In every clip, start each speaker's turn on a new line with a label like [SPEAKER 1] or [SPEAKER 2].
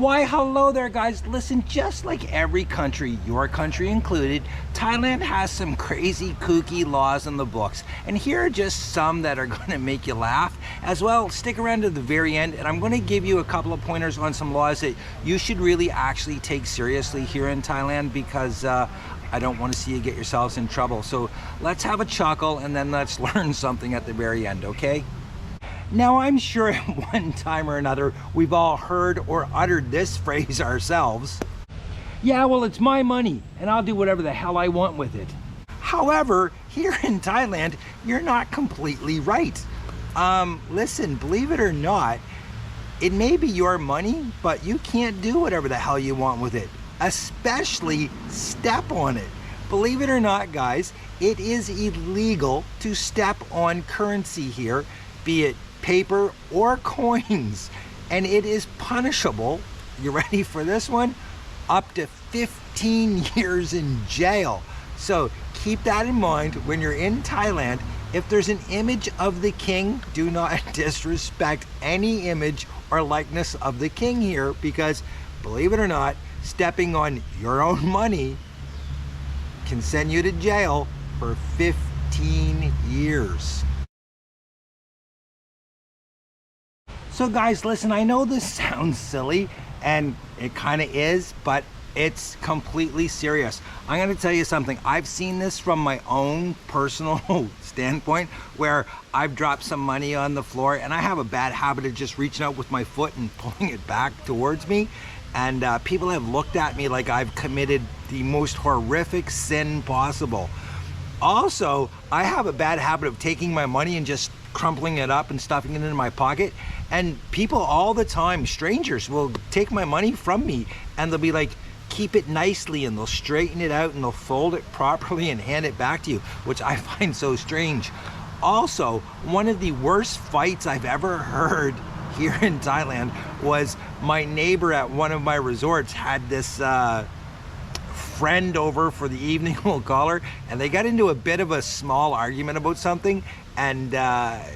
[SPEAKER 1] Why, hello there, guys. Listen, just like every country, your country included, Thailand has some crazy, kooky laws in the books. And here are just some that are going to make you laugh. As well, stick around to the very end, and I'm going to give you a couple of pointers on some laws that you should really actually take seriously here in Thailand, because I don't want to see you get yourselves in trouble. So let's have a chuckle, and then let's learn something at the very end, okay? Now, I'm sure at one time or another, we've all heard or uttered this phrase ourselves. Yeah, well, it's my money, and I'll do whatever the hell I want with it. However, here in Thailand, you're not completely right. Listen, believe it or not, it may be your money, but you can't do whatever the hell you want with it, especially step on it. Believe it or not, guys, it is illegal to step on currency here, be it paper or coins, and it is punishable, you ready for this one, up to 15 years in jail. So keep that in mind when you're in Thailand. If there's an image of the king, do not disrespect any image or likeness of the king here, because believe it or not, stepping on your own money can send you to jail for 15 years. So guys, listen, I know this sounds silly, and it kind of is, but it's completely serious. I'm gonna tell you something. I've seen this from my own personal standpoint, where I've dropped some money on the floor, and I have a bad habit of just reaching out with my foot and pulling it back towards me. And people have looked at me like I've committed the most horrific sin possible. Also, I have a bad habit of taking my money and just crumpling it up and stuffing it in my pocket. And people all the time, strangers, will take my money from me, and they'll be like, keep it nicely, and they'll straighten it out and they'll fold it properly and hand it back to you, which I find so strange. Also, one of the worst fights I've ever heard here in Thailand was my neighbor at one of my resorts had this friend over for the evening, we'll call her, and they got into a bit of a small argument about something, and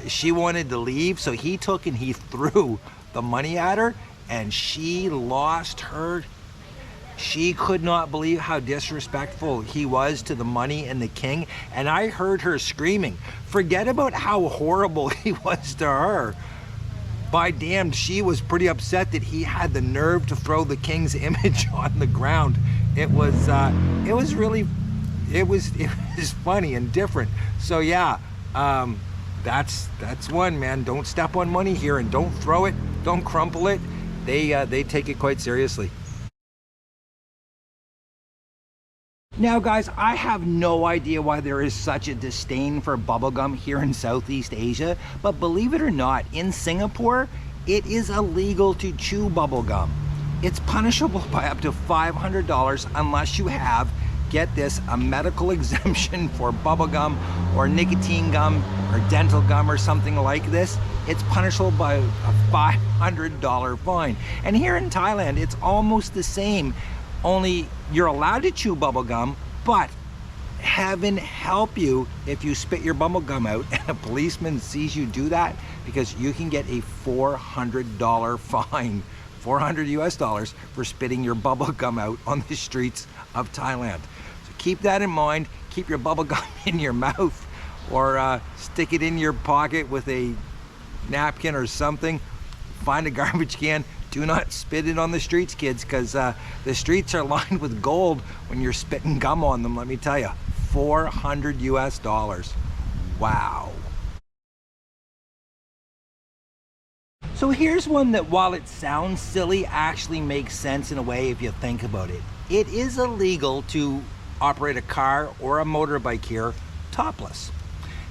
[SPEAKER 1] she wanted to leave, so he took and he threw the money at her, and she lost her. She could not believe how disrespectful he was to the money and the king, and I heard her screaming. Forget about how horrible he was to her. By damned, she was pretty upset that he had the nerve to throw the king's image on the ground. It was funny and different. So yeah, that's one, man. Don't step on money here, and don't throw it, don't crumple it. They take it quite seriously. Now guys, I have no idea why there is such a disdain for bubblegum here in Southeast Asia, but believe it or not, in Singapore, it is illegal to chew bubblegum. It's punishable by up to $500 unless you have, get this, a medical exemption for bubblegum or nicotine gum or dental gum or something like this. It's punishable by a $500 fine. And here in Thailand, it's almost the same. Only you're allowed to chew bubble gum, but heaven help you if you spit your bubble gum out and a policeman sees you do that, because you can get a $400 fine, $400 US, for spitting your bubble gum out on the streets of Thailand. So keep that in mind. Keep your bubble gum in your mouth, or stick it in your pocket with a napkin or something. Find a garbage can. Do not spit it on the streets, kids, because the streets are lined with gold when you're spitting gum on them, let me tell you. $400 US. Wow. So here's one that, while it sounds silly, actually makes sense in a way if you think about it. It is illegal to operate a car or a motorbike here topless.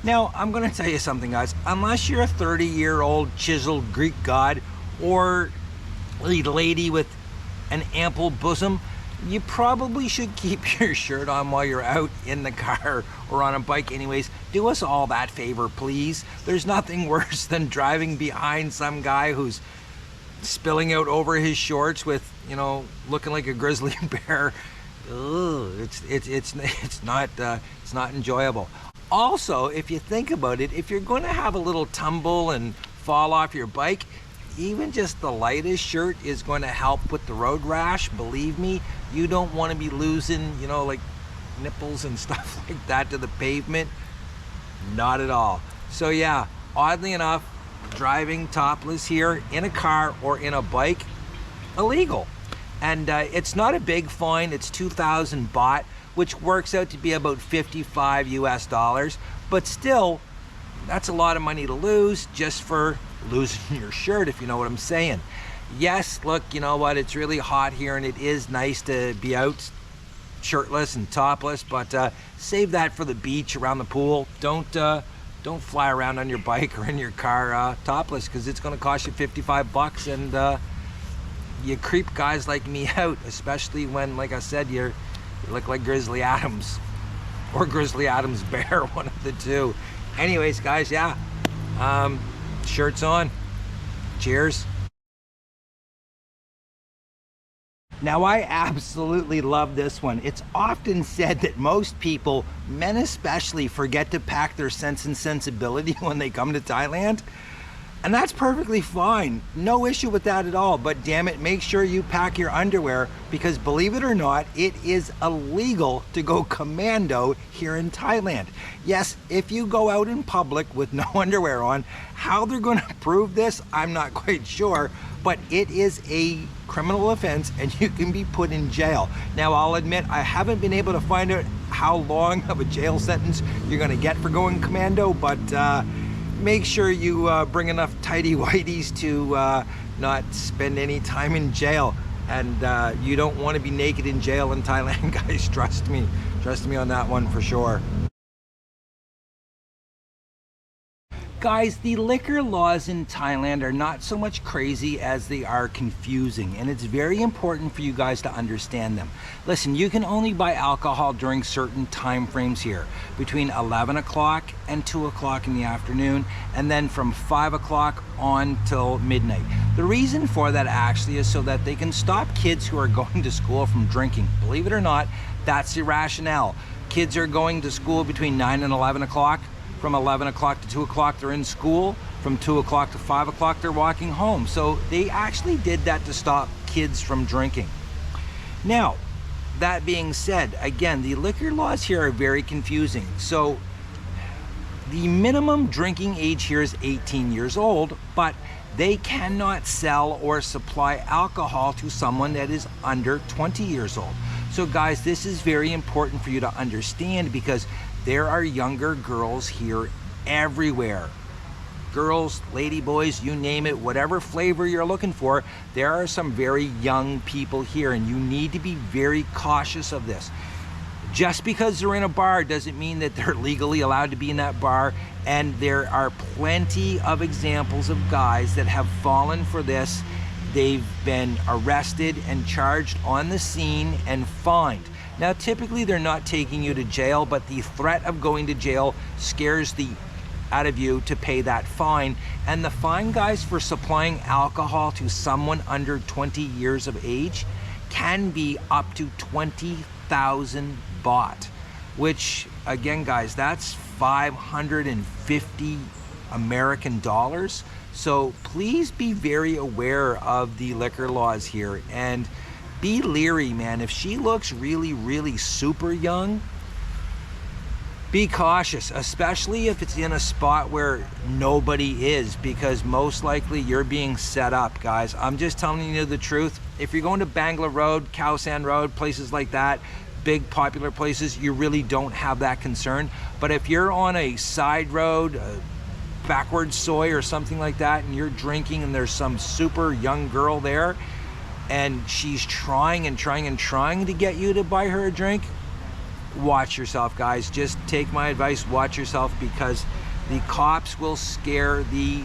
[SPEAKER 1] Now, I'm going to tell you something, guys. Unless you're a 30-year-old chiseled Greek god, or a lady with an ample bosom, you probably should keep your shirt on while you're out in the car or on a bike anyways. Do us all that favor, please. There's nothing worse than driving behind some guy who's spilling out over his shorts with, you know, looking like a grizzly bear. Ugh, it's not enjoyable. Also, if you think about it, if you're going to have a little tumble and fall off your bike, even just the lightest shirt is going to help with the road rash. Believe me, you don't want to be losing, you know, like nipples and stuff like that to the pavement. Not at all. So yeah, oddly enough, driving topless here in a car or in a bike, illegal. And it's not a big fine. It's 2,000 baht, which works out to be about 55 US dollars. But still, that's a lot of money to lose just for losing your shirt, if you know what I'm saying. Yes, look, you know what? It's really hot here and it is nice to be out shirtless and topless, but save that for the beach, around the pool. Don't fly around on your bike or in your car topless, because it's going to cost you 55 bucks, and you creep guys like me out, especially when, like I said, you look like Grizzly Adams or Grizzly Adams Bear, one of the two. Anyways, guys, yeah, shirts on. Cheers. Now, I absolutely love this one. It's often said that most people, men especially, forget to pack their sense and sensibility when they come to Thailand. And that's perfectly fine. No issue with that at all. But damn it, make sure you pack your underwear, because believe it or not, it is illegal to go commando here in Thailand. Yes, if you go out in public with no underwear on, how they're going to prove this, I'm not quite sure. But it is a criminal offense and you can be put in jail. Now, I'll admit, I haven't been able to find out how long of a jail sentence you're going to get for going commando, but make sure you bring enough tighty whities to not spend any time in jail. And you don't want to be naked in jail in Thailand, guys. Trust me on that one for sure. Guys, the liquor laws in Thailand are not so much crazy as they are confusing, and it's very important for you guys to understand them. Listen, you can only buy alcohol during certain time frames here, between 11 o'clock and 2 o'clock in the afternoon, and then from 5 o'clock on till midnight. The reason for that actually is so that they can stop kids who are going to school from drinking. Believe it or not, that's the rationale. Kids are going to school between 9 and 11 o'clock. From 11 o'clock to 2 o'clock, they're in school. From 2 o'clock to 5 o'clock, they're walking home. So they actually did that to stop kids from drinking. Now, that being said, again, the liquor laws here are very confusing. So the minimum drinking age here is 18 years old, but they cannot sell or supply alcohol to someone that is under 20 years old. So guys, this is very important for you to understand, because there are younger girls here everywhere. Girls, lady boys, you name it, whatever flavor you're looking for, there are some very young people here, and you need to be very cautious of this. Just because they're in a bar doesn't mean that they're legally allowed to be in that bar, and there are plenty of examples of guys that have fallen for this. They've been arrested and charged on the scene and fined. Now, typically they're not taking you to jail, but the threat of going to jail scares the out of you to pay that fine. And the fine, guys, for supplying alcohol to someone under 20 years of age can be up to 20,000 baht, which again, guys, that's 550 American dollars. So please be very aware of the liquor laws here, and be leery, man. If she looks really, really super young, be cautious, especially if it's in a spot where nobody is, because most likely you're being set up, guys. I'm just telling you the truth. If you're going to Bangla Road, Khao San Road, places like that, big popular places, you really don't have that concern. But if you're on a side road, backwards soy or something like that, and you're drinking and there's some super young girl there, and she's trying to get you to buy her a drink, watch yourself, guys. Just take my advice, watch yourself, because the cops will scare the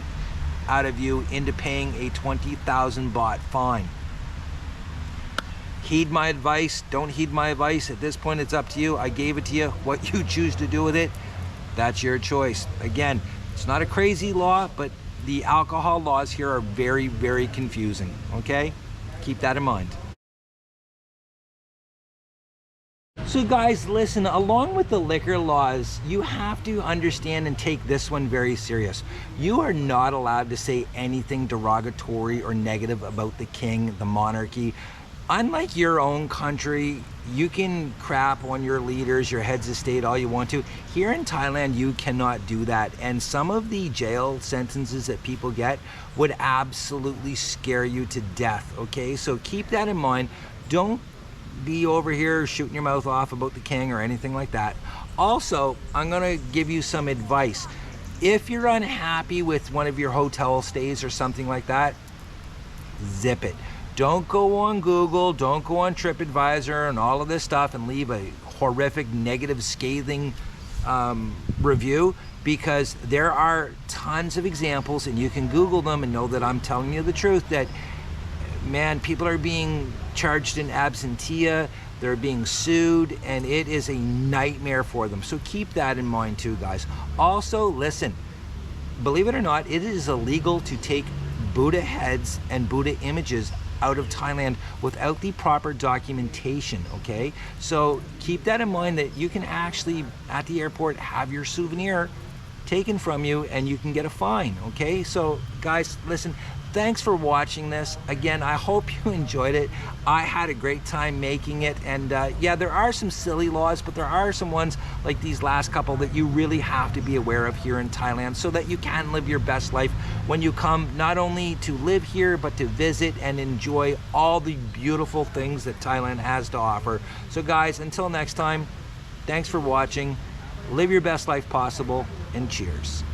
[SPEAKER 1] out of you into paying a 20,000 baht fine. Heed my advice, don't heed my advice. At this point, it's up to you. I gave it to you. What you choose to do with it, that's your choice. Again, it's not a crazy law, but the alcohol laws here are very, very confusing, okay? Keep that in mind. So guys, listen, along with the liquor laws, you have to understand and take this one very serious. You are not allowed to say anything derogatory or negative about the king, the monarchy. Unlike your own country, you can crap on your leaders, your heads of state all you want to. Here in Thailand, you cannot do that. And some of the jail sentences that people get would absolutely scare you to death, okay? So keep that in mind. Don't be over here shooting your mouth off about the king or anything like that. Also, I'm gonna give you some advice. If you're unhappy with one of your hotel stays or something like that, zip it. Don't go on Google, don't go on TripAdvisor and all of this stuff and leave a horrific, negative, scathing review, because there are tons of examples, and you can Google them and know that I'm telling you the truth, that man, people are being charged in absentia, they're being sued, and it is a nightmare for them. So keep that in mind too, guys. Also, listen, believe it or not, it is illegal to take Buddha heads and Buddha images out of Thailand without the proper documentation, okay? So keep that in mind, that you can actually, at the airport, have your souvenir taken from you and you can get a fine, okay? So guys, listen, thanks for watching this. Again, I hope you enjoyed it. I had a great time making it, and yeah, there are some silly laws, but there are some ones like these last couple that you really have to be aware of here in Thailand, so that you can live your best life when you come, not only to live here, but to visit and enjoy all the beautiful things that Thailand has to offer. So guys, until next time, thanks for watching. Live your best life possible, and cheers.